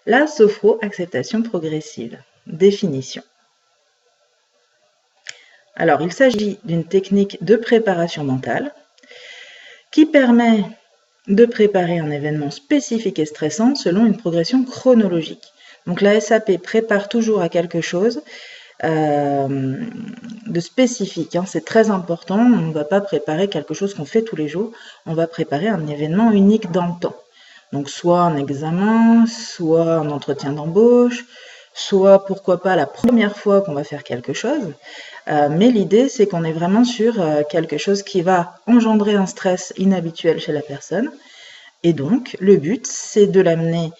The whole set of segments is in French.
La sophro-acceptation progressive. Définition. Alors, il s'agit d'une technique de préparation mentale qui permet de préparer un événement spécifique et stressant selon une progression chronologique. Donc la SAP prépare toujours à quelque chose de spécifique, c'est très important. On ne va pas préparer quelque chose qu'on fait tous les jours, on va préparer un événement unique dans le temps. Donc soit un examen, soit un entretien d'embauche, soit pourquoi pas la première fois qu'on va faire quelque chose. Mais l'idée, c'est qu'on est vraiment sur quelque chose qui va engendrer un stress inhabituel chez la personne. Et donc, le but, c'est de l'amener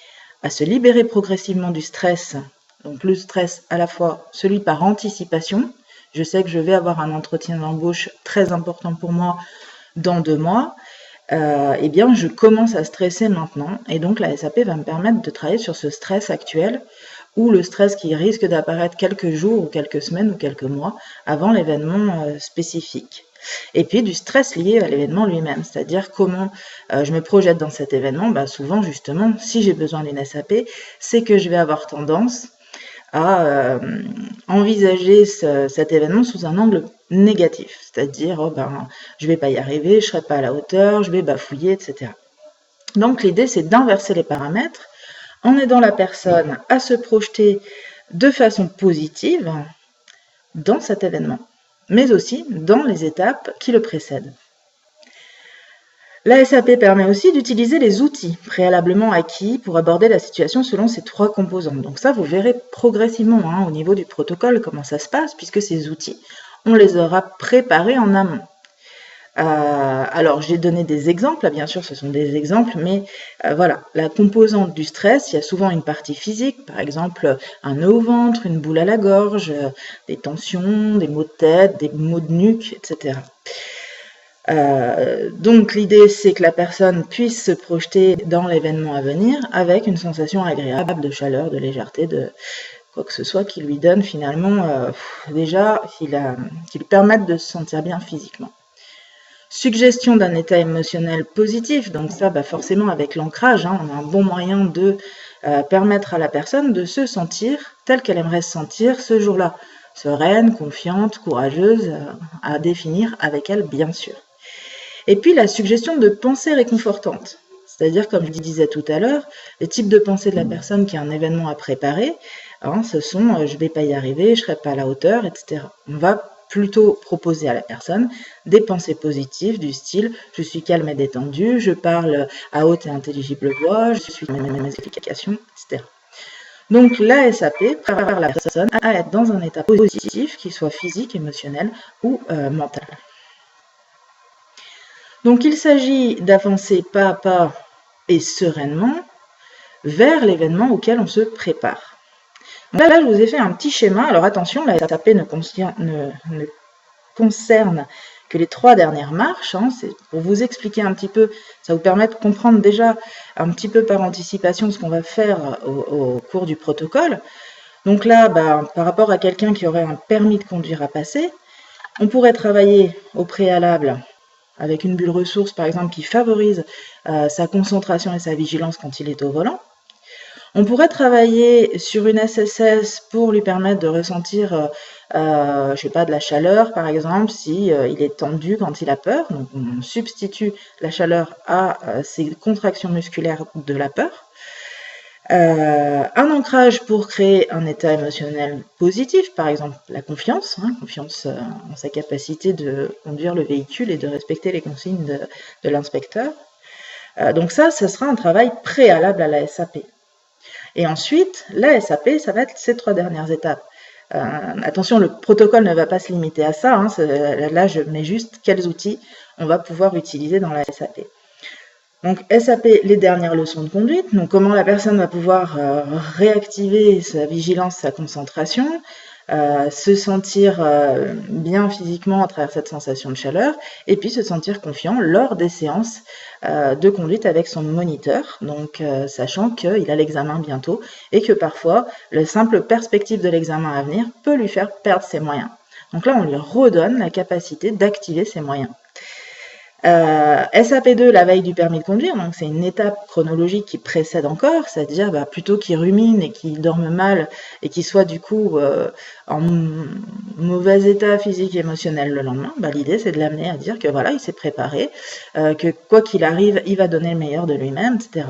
à se libérer progressivement du stress. Donc, le stress, à la fois celui par anticipation. Je sais que je vais avoir un entretien d'embauche très important pour moi dans 2 mois. Eh bien, je commence à stresser maintenant. Et donc, la SAP va me permettre de travailler sur ce stress actuel ou le stress qui risque d'apparaître quelques jours ou quelques semaines ou quelques mois avant l'événement spécifique. Et puis du stress lié à l'événement lui-même, c'est-à-dire comment je me projette dans cet événement. Souvent, justement, si j'ai besoin d'une SAP, c'est que je vais avoir tendance à envisager cet événement sous un angle négatif, c'est-à-dire je vais pas y arriver, je serai pas à la hauteur, je vais bafouiller, etc. Donc l'idée, c'est d'inverser les paramètres en aidant la personne à se projeter de façon positive dans cet événement, mais aussi dans les étapes qui le précèdent. La SAP permet aussi d'utiliser les outils préalablement acquis pour aborder la situation selon ces 3 composantes. Donc ça, vous verrez progressivement au niveau du protocole comment ça se passe, puisque ces outils, on les aura préparés en amont. Alors, j'ai donné des exemples, bien sûr, ce sont des exemples, mais voilà, la composante du stress, il y a souvent une partie physique, par exemple un nœud au ventre, une boule à la gorge, des tensions, des maux de tête, des maux de nuque, etc. Donc l'idée, c'est que la personne puisse se projeter dans l'événement à venir avec une sensation agréable de chaleur, de légèreté, de quoi que ce soit qui lui donne finalement déjà, qui lui permette de se sentir bien physiquement. Suggestion d'un état émotionnel positif, donc ça, forcément avec l'ancrage, on a un bon moyen de permettre à la personne de se sentir telle qu'elle aimerait se sentir ce jour-là, sereine, confiante, courageuse, à définir avec elle, bien sûr. Et puis la suggestion de pensées réconfortantes, c'est-à-dire, comme je disais tout à l'heure, les types de pensées de la personne qui a un événement à préparer, ce sont je vais pas y arriver, je serai pas à la hauteur, etc. On va plutôt proposer à la personne des pensées positives du style je suis calme et détendu, je parle à haute et intelligible voix, je suis dans mes explications, etc. Donc la SAP prépare la personne à être dans un état positif, qu'il soit physique, émotionnel ou mental. Donc il s'agit d'avancer pas à pas et sereinement vers l'événement auquel on se prépare. Là, je vous ai fait un petit schéma. Alors attention, la SAP ne concerne que les 3 dernières marches. C'est pour vous expliquer un petit peu, ça vous permet de comprendre déjà un petit peu par anticipation ce qu'on va faire au cours du protocole. Donc là, par rapport à quelqu'un qui aurait un permis de conduire à passer, on pourrait travailler au préalable avec une bulle ressource, par exemple, qui favorise sa concentration et sa vigilance quand il est au volant. On pourrait travailler sur une SSS pour lui permettre de ressentir, je sais pas, de la chaleur, par exemple, si il est tendu quand il a peur. Donc, on substitue la chaleur à ces contractions musculaires de la peur. Un ancrage pour créer un état émotionnel positif, par exemple la confiance, confiance en sa capacité de conduire le véhicule et de respecter les consignes de l'inspecteur. Donc ça sera un travail préalable à la SAP. Et ensuite, la SAP, ça va être ces 3 dernières étapes. Attention, le protocole ne va pas se limiter à ça. Là, je mets juste quels outils on va pouvoir utiliser dans la SAP. Donc SAP, les dernières leçons de conduite, donc comment la personne va pouvoir réactiver sa vigilance, sa concentration, se sentir bien physiquement à travers cette sensation de chaleur, et puis se sentir confiant lors des séances de conduite avec son moniteur, donc sachant qu'il a l'examen bientôt, et que parfois, la simple perspective de l'examen à venir peut lui faire perdre ses moyens. Donc là, on lui redonne la capacité d'activer ses moyens. SAP2, la veille du permis de conduire, donc c'est une étape chronologique qui précède encore, c'est-à-dire plutôt qu'il rumine et qu'il dorme mal et qu'il soit du coup en mauvais état physique et émotionnel le lendemain, l'idée c'est de l'amener à dire que voilà, il s'est préparé, que quoi qu'il arrive, il va donner le meilleur de lui-même, etc.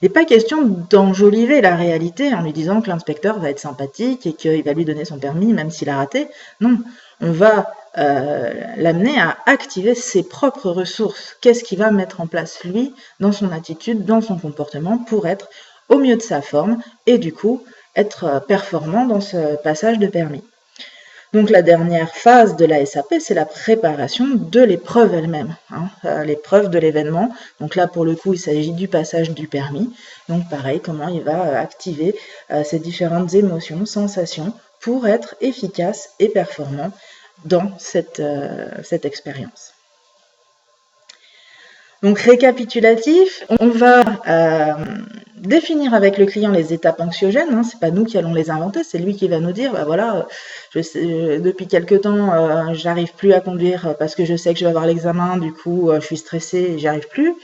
Il n'est pas question d'enjoliver la réalité en lui disant que l'inspecteur va être sympathique et qu'il va lui donner son permis même s'il a raté. Non, on va l'amener à activer ses propres ressources. Qu'est-ce qu'il va mettre en place, lui, dans son attitude, dans son comportement, pour être au mieux de sa forme et du coup être performant dans ce passage de permis. Donc la dernière phase de la SAP, c'est la préparation de l'épreuve elle-même, l'épreuve de l'événement. Donc là, pour le coup, il s'agit du passage du permis. Donc pareil, comment il va activer ces différentes émotions, sensations, pour être efficace et performant dans cette expérience. Donc récapitulatif, on va définir avec le client les étapes anxiogènes, c'est pas nous qui allons les inventer, c'est lui qui va nous dire, voilà, depuis quelque temps, j'arrive plus à conduire parce que je sais que je vais avoir l'examen, du coup je suis stressée et j'y arrive plus.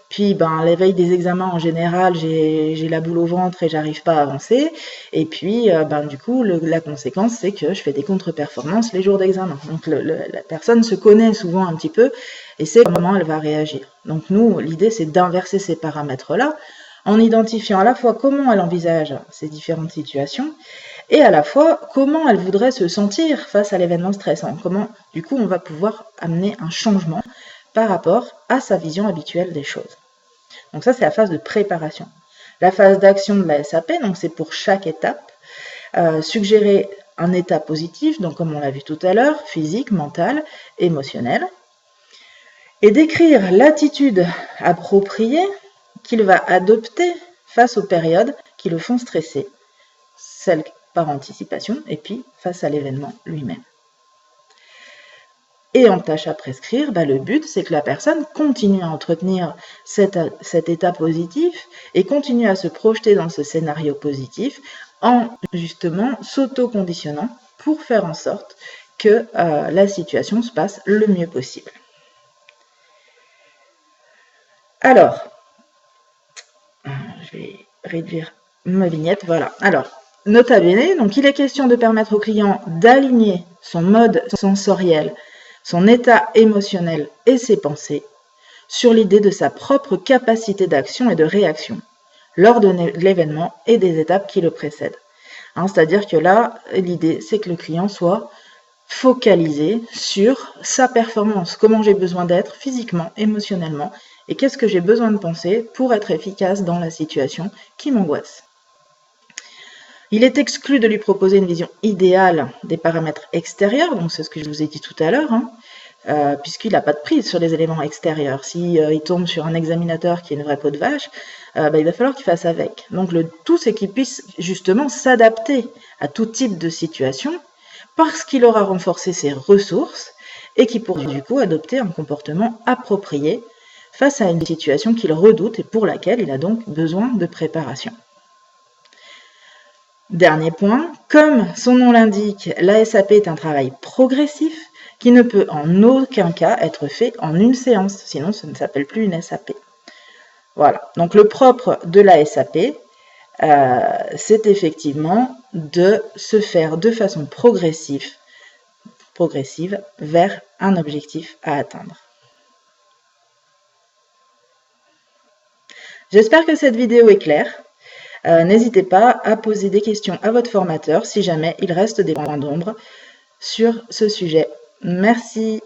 Puis la veille des examens en général j'ai la boule au ventre et j'arrive pas à avancer, et puis du coup la conséquence c'est que je fais des contre-performances les jours d'examen. Donc la personne se connaît souvent un petit peu et sait comment elle va réagir. Donc nous, l'idée c'est d'inverser ces paramètres là en identifiant à la fois comment elle envisage ces différentes situations et à la fois comment elle voudrait se sentir face à l'événement stressant. Comment du coup on va pouvoir amener un changement par rapport à sa vision habituelle des choses. Donc ça, c'est la phase de préparation. La phase d'action de la SAP, donc c'est pour chaque étape, suggérer un état positif, donc comme on l'a vu tout à l'heure, physique, mental, émotionnel, et décrire l'attitude appropriée qu'il va adopter face aux périodes qui le font stresser, celle par anticipation, et puis face à l'événement lui-même. Et en tâche à prescrire, le but, c'est que la personne continue à entretenir cet état positif et continue à se projeter dans ce scénario positif en justement s'auto-conditionnant pour faire en sorte que la situation se passe le mieux possible. Alors, je vais réduire ma vignette, voilà. Alors, nota bene, donc il est question de permettre au client d'aligner son mode sensoriel, son état émotionnel et ses pensées sur l'idée de sa propre capacité d'action et de réaction lors de l'événement et des étapes qui le précèdent. C'est-à-dire que là, l'idée, c'est que le client soit focalisé sur sa performance, comment j'ai besoin d'être physiquement, émotionnellement, et qu'est-ce que j'ai besoin de penser pour être efficace dans la situation qui m'angoisse. Il est exclu de lui proposer une vision idéale des paramètres extérieurs, donc c'est ce que je vous ai dit tout à l'heure, puisqu'il n'a pas de prise sur les éléments extérieurs. S'il tombe sur un examinateur qui est une vraie peau de vache, il va falloir qu'il fasse avec. Donc le tout, c'est qu'il puisse justement s'adapter à tout type de situation, parce qu'il aura renforcé ses ressources et qu'il pourra du coup adopter un comportement approprié face à une situation qu'il redoute et pour laquelle il a donc besoin de préparation. Dernier point, comme son nom l'indique, la SAP est un travail progressif qui ne peut en aucun cas être fait en une séance, sinon ça ne s'appelle plus une SAP. Voilà, donc le propre de la SAP, c'est effectivement de se faire de façon progressive vers un objectif à atteindre. J'espère que cette vidéo est claire. N'hésitez pas à poser des questions à votre formateur si jamais il reste des points d'ombre sur ce sujet. Merci.